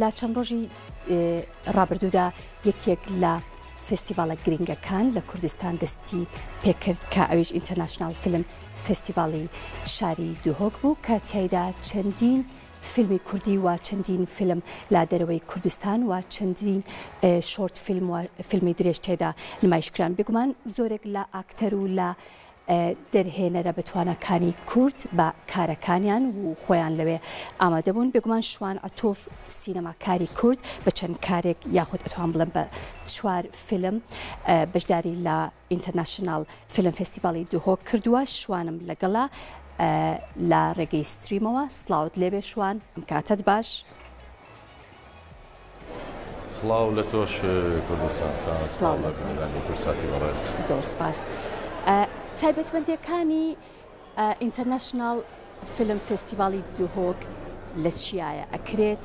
لا چەند ڕۆژی ڕابردوودا یەکێک لە فێستیڤاڵە گرنگەکان لە کوردستان دەستی پێکرد کە ئەویش ئینتەرناشنال فیلم فێستیڤاڵی شاری دهۆک بوو کە تیایدا چەندین فیلمی کوردی و چەندین فیلم لا دەرەوەی کوردستان و چەندین شۆرت فیلم و فیلمی درێژ تێدا نمایشکران بێگومان زۆرێک لە ئاکتەر و لە دەرهێنەرە بەتوانەکانی کورد بە کارەکانیان و خۆیان لەوێ ئامادە بوون بێگومان شوان عەتوف سینەماکاری کورد بە چەند کارێک یاخود ئەتوان بڵێم بە 4 فیلم بەشداری لە ئینتەرناشنال فیلم فێستیڤاڵی دهۆک کردووە شوانم لەگەڵا لە ڕێگەی ستریمەوە سڵاوت لێبێ شوان ئەم کاتت باش سڵاو لە تۆش کوردستان زۆر سپاس تایبەتمەندیەکانی ئینتەرناشنال فیلم فێستیڤاڵی دهۆک لە چیایە ئەکرێت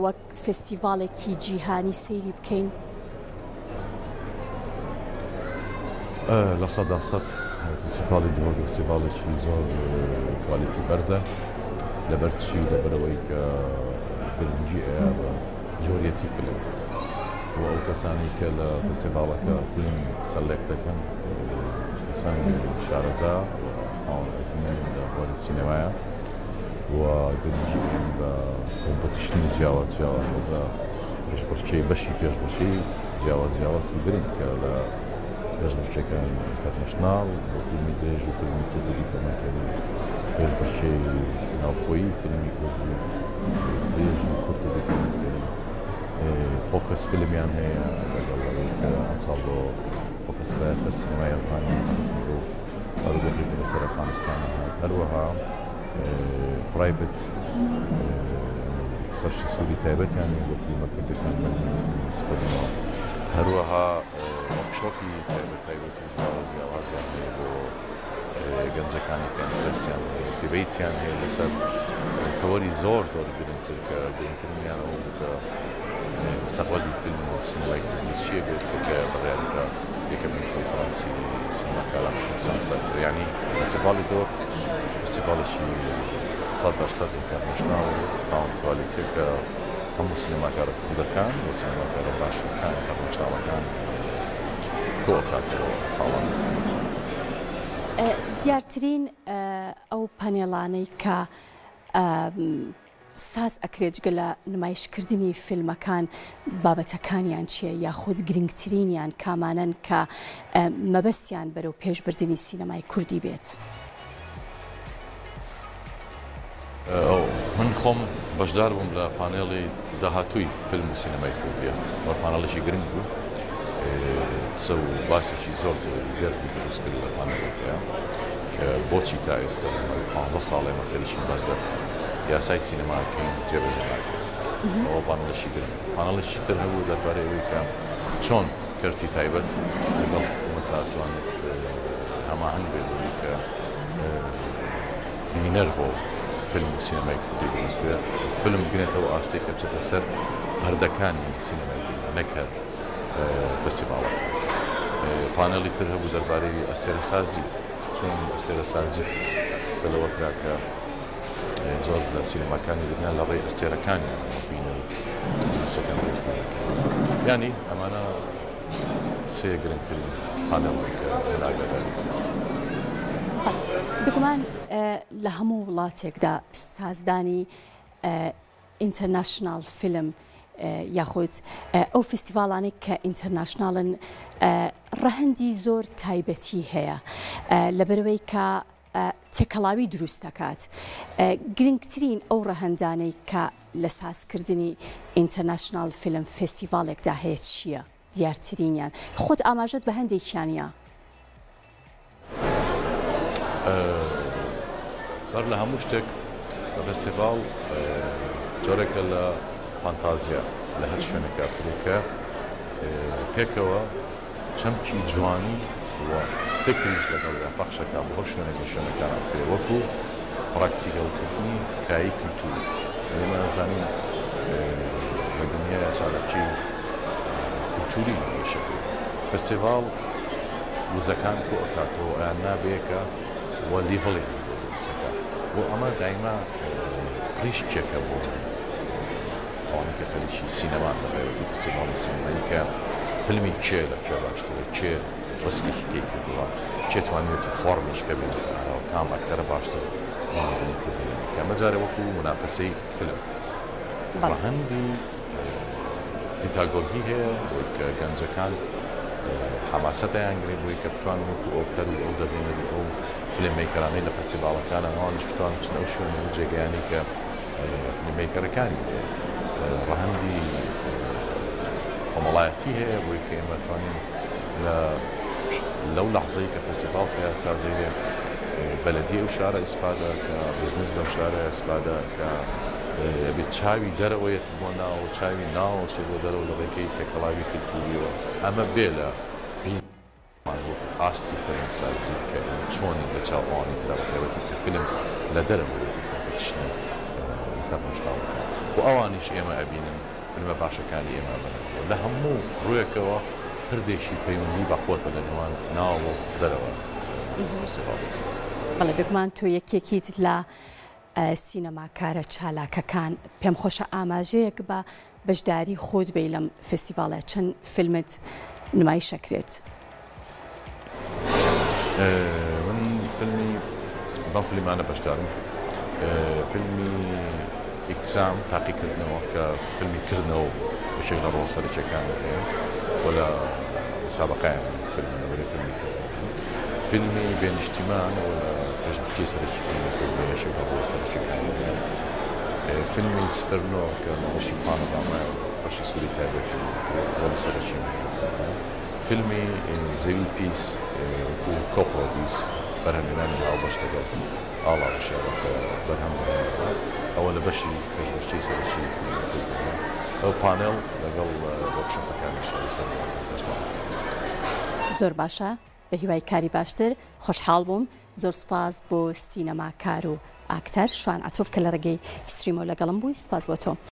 وەک فێستیڤاڵێکی جیهانی سەیری بکەین لە سەدا سەد فێستیڤاڵی دهۆک فێستیڤاڵێکی زۆر کوالیتی بەرزە لەبەر چی لەبەرەوەی کە گرنگی ئەیە بە جۆریەتی فیلم و ئەو کەسانی کە لە فێستیڤاڵەکە فیلم سەلێکت دەکەن کەسانی شارەزا ئەزمین لە بۆری سینەمایە و گرنگی بە کۆمپەتیشنی جیاواز ڕۆزە پێشبڕکێی بەشی پێشبڕکێی جیاواز و گرنگ کە لە پێشبڕکێکەکان ئینتەرنەشناڵ بۆ فیلمی درێژ و فیلمی کوردی کۆمەکەی پێشبڕکێی ناوخۆیی فیلمی کوردی درێژ و کوردی کۆمەکەی فۆکس فیلمیان هەیە لەگەڵەوەی کە ئەم ساڵ بۆ فۆکس خایە سەر سینەمای ئەفغانی بۆ هەروەکی لەسەر ئەفغانستانە هەروەها پرایڤەت بەشی سوودی تایبەتیان بۆ فیلمەکردەکان سپەرنەوە هەروەها وەرکشۆپی تایبەتی جیاوازیان هەیە بۆ گەنجەکانی کە دەستیان دەبەیتیان هەیە لەسەر تەوەری زۆر گرنگتر کە گرنگترینیانەوە کە مستقبلی فیلم و سینەمای کوردی چیە بێت کە بەڕێوەدا یەکەمین کۆنفرانسی سینەماکاران کوردستان یعنی فێستیڤاڵی دهۆک فێستیڤاڵێکی 100% ئینتەرنەشناڵ و تاون کوالیتیە کە هەموو سینەماکارە کوردەکان و سینەماکارە باشەکان ئینتەرنەشناڵەکان کۆکاتەوە ساڵان دیارترین ئەو پانێڵانەی کە ساز ئەکرێت جگە لە نمایشکردنی فیلمەکان بابەتەکانیان چییە یاخود گرنگترینیان کامانن کە مەبەستیان بەرەو پێشبردننی سینەمای کوردی بێت من خۆم بەشدار بووم لە پانێڵی داهاتووی فیلم و سینەمای کوردیە وە پانێڵێکی گرنگ بوو قسە و باسێکی زۆر گەرمی دروست کرد لە پانێڵەکەیە کە بۆچی تا ئێستا 15 ساڵ ئێمە خێریشین باس دەکەین یاسای سینەماکەین جێبەجێ ناکرێت ئەوە پانێڵێکی گرنگ پانێڵێکی تر هەبوو دەربارەی ئەوەی کە چۆن کەرتی تایبەت لەگەڵ حکوومەتە توانێت هەماهەنگ بێت کە بینەر بۆ فیلم و سینەمای کوردی دروست بێت فیلم بگرێتەوە ئاستێک کە بچێتە سەر پەردەکانی سینەمای کوردی نەک هەر فێستیڤاڵە پانێڵی تر هەبوو دەربارەی ئەستێرەسازی چۆن ئەستێرەسازی سەلەوە کرا کە زۆر لە سینەماکانی دنیا لە ڕێی ئەستێرەکانیان بینە ینی ئەمانە سێ گرنگترین پانێڵێک کە ئاگاداری بگومان لە هەموو وڵاتێکدا سازدانی ئینتەرناشنال فیلم یاخود ئەو فستیڤاڵانی کە ئینتەرناشناڵن ڕەهەندی زۆر تایبەتی هەیە لەبەرەوەی کە تێکەڵاوی دروست دەکات گرنگترین ئەو ڕەهەندانەی کە لە سازکردنی ئینتەرناشنال فیلم فستیڤاڵێکدا هەیە چییە دیارترینیان خۆت ئاماژەت بە هەندێکیانە بەر لە هەموو شتێک بە فستیڤاڵ جۆرێکە لە فانتازیا لە هەر شوێنێکا پرێکە پێکەوە چەمکی جوانی و فکریش لەگەڵدا پەخشەکە بۆ هەر شوێنێکی شوێنەکانان پێ وەکو پراکتیکەڵکردنی کایی کولتور ئێمە ئەزانین لە دنیای چالاکی کولتوری شەکل فستیڤاڵ وزەکان کۆ ئەکاتەوە ئەیان نابێکە وە لیڤڵێ بۆ ئەمە دایما ریشکێکە بۆ داخلیشی سینەمان بەڕێوەتی فستیڤاڵی سینەمایی کە فیلمی کێ لە کوێ باشترە کێ ڕسکێکی تێی کردووە کێ توانێتی فۆرمیش کە بێت کام ئەکتەرە باشتر ئەمە جارێ وەکو منافەسەی فیلم ڕەهەندی پیتاگۆرگی هەیە بۆی کە گەنجەکان حەماسەتیان گرێ بۆی کە بتوانن وەکو ئەوکتەر و ئەو دەبێنێت ئەو فیلممیکەرانەی لە فەستیڤاڵەکانە ئەوانیش بتوانن بچنە ئەو شوێنە و جێگەیانی کە فیلممیکەرەکانی ڕەهەندی کۆمەڵایەتی هەیە بۆی کە ئێمە توانین لەو لەحزەی کە فەستیڤاڵ کە سازی هەیە بەلەدی ئەو شارە ئیسپادە کە بزنس لەو شارە ئیسپادە کە بێت چاوی دەرەوەیەت بۆ ناو چاوی ناوەچێ بۆ دەرەوە لە ڕێکەی تەکەڵاوی کلتوریەوە ئەمە بێ لە ئاستی فیلمسازی کە چۆنی لە چاوانی دەڕێوەتی کە فیلم لە دەرەوەیەتی کۆمپیتیشنە ئینتەرنەشناڵەکە و ئەوانیش ئێمە ئەبینن فیلمە باشەکانی ئێمە بنەوە لە هەموو ڕوویەکەوە هەردێکی پەیوەندی بەخۆتە لە نێوان ناوە دەرەوە بەڵێ بگومان تۆ یەکێکیت لە سینەماکارە چالاکەکان پێم خۆشە ئاماژەیەک بە بەشداری خۆت بێ لەم فستیڤاڵە چەند فیلمت نمایشەکرێت من فیلمی بەم فیلمانە بەشدارم فیلمی ئیکزام تاقیکردنەوە کە فیلمی کردنەوە بەشێک لە ڕۆڵ سەرەکیەکانت هەیە و لە سابقەیان فیلمی فیلمی بێنیشتیمان و پێشبڕکێی سەرەکی فیلمی بێبەشێک لە ڕۆڵ سەرەکیەکانی فیلمی سفرنەوە کە ناوەشی بەردەوامە فەرشی سووری تایبەتی ڕۆڵی سەرەکی فیلمی زەوی پیس و کۆپڕۆدیس بەرهەمەکانی هاوبەش لەگەڵ ئاڵا شێوەکە بەرهەمەکانی ئەوە لە بەشی پێشبڕکێی سەرەکی ئەو پانێڵ لەگەڵ وەرکشۆپەکانی شاری سەر زۆر باشە بە هیوای کاری باشتر خۆشحاڵ بووم زۆر سپاس بۆ سینەماکار و ئاکتەر شوان عەتوف کە لە ڕێگەی ستریمۆ لەگەڵم بووی سپاس بۆ تۆ